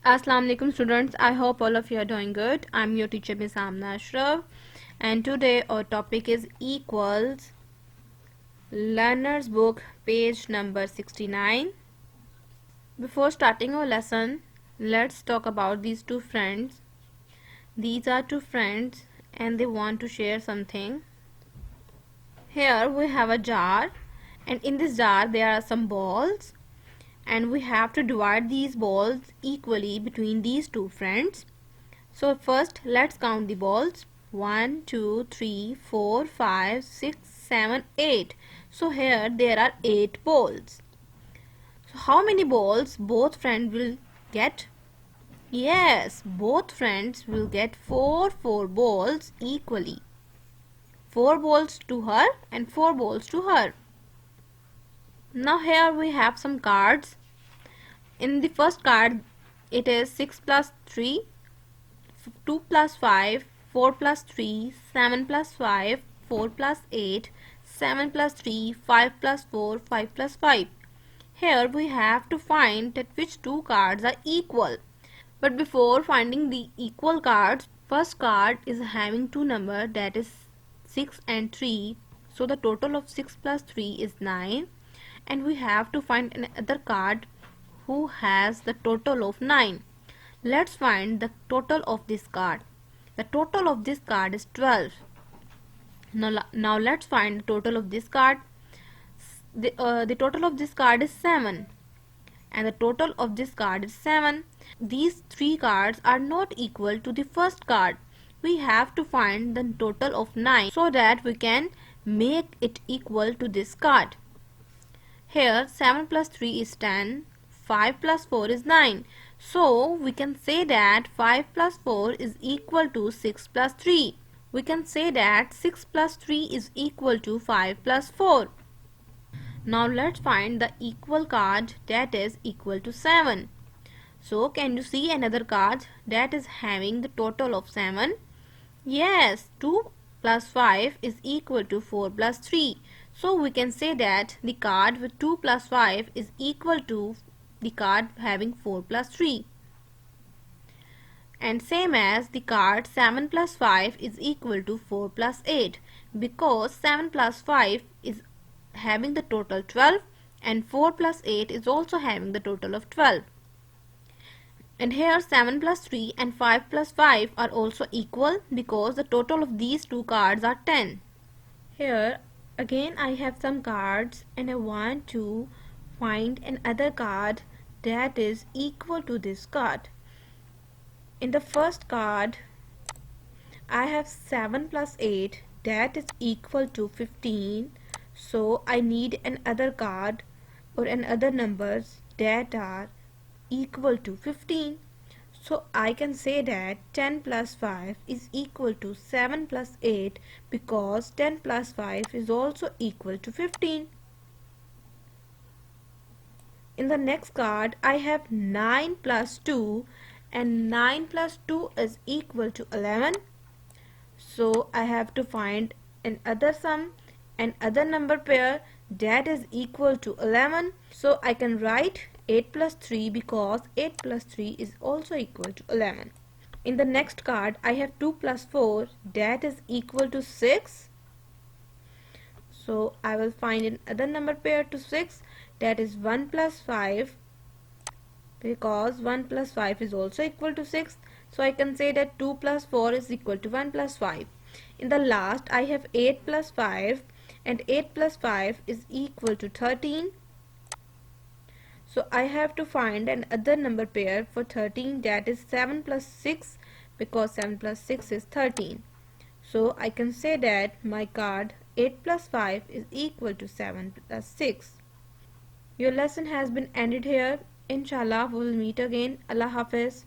Assalamu alaikum students. I hope all of you are doing good. I'm your teacher Miss Amna Ashraf, and today our topic is equals. Learner's book, page number 69. Before starting our lesson, let's talk about these two friends. These are two friends and they want to share something. Here we have a jar, and in this jar there are some balls, and we have to divide these balls equally between these two friends. So first let's count the balls. 1, 2, 3, 4, 5, 6, 7, 8. So here there are 8 balls. So how many balls both friends will get? Yes, both friends will get 4 balls equally. 4 balls to her and 4 balls to her. Now here we have some cards. In the first card it is 6 plus 3, 2 plus 5, 4 plus 3, 7 plus 5, 4 plus 8, 7 plus 3, 5 plus 4, 5 plus 5. Here we have to find that which two cards are equal. But before finding the equal cards, first card is having two numbers, that is 6 and 3. So the total of 6 plus 3 is 9. And we have to find another card who has the total of 9. Let's find the total of this card. The total of this card is 12. Now let's find the total of this card. The total of this card is 7. And the total of this card is 7. These three cards are not equal to the first card. We have to find the total of 9 so that we can make it equal to this card. Here 7 plus 3 is 10, 5 plus 4 is 9. So we can say that 5 plus 4 is equal to 6 plus 3. We can say that 6 plus 3 is equal to 5 plus 4. Now let's find the equal card that is equal to 7. So can you see another card that is having the total of 7? Yes, 2 plus 5 is equal to 4 plus 3. So we can say that the card with 2 plus 5 is equal to the card having 4 plus 3. And same as the card 7 plus 5 is equal to 4 plus 8, because 7 plus 5 is having the total 12 and 4 plus 8 is also having the total of 12. And here 7 plus 3 and 5 plus 5 are also equal because the total of these two cards are 10. Here again I have some cards and I want to find another card that is equal to this card. In the first card I have 7 plus 8 that is equal to 15. So I need another card or another numbers that are equal to 15. So I can say that 10 plus 5 is equal to 7 plus 8 because 10 plus 5 is also equal to 15. In the next card I have 9 plus 2 and 9 plus 2 is equal to 11. So I have to find another sum and other number pair that is equal to 11. So I can write 8 plus 3 because 8 plus 3 is also equal to 11. In the next card I have 2 plus 4 that is equal to 6. So I will find another number pair to 6, that is 1 plus 5, because 1 plus 5 is also equal to 6. So I can say that 2 plus 4 is equal to 1 plus 5. In the last I have 8 plus 5 and 8 plus 5 is equal to 13. So I have to find another number pair for 13, that is 7 plus 6, because 7 plus 6 is 13. So I can say that my card 8 plus 5 is equal to 7 plus 6. Your lesson has been ended here. Inshallah we will meet again. Allah Hafiz.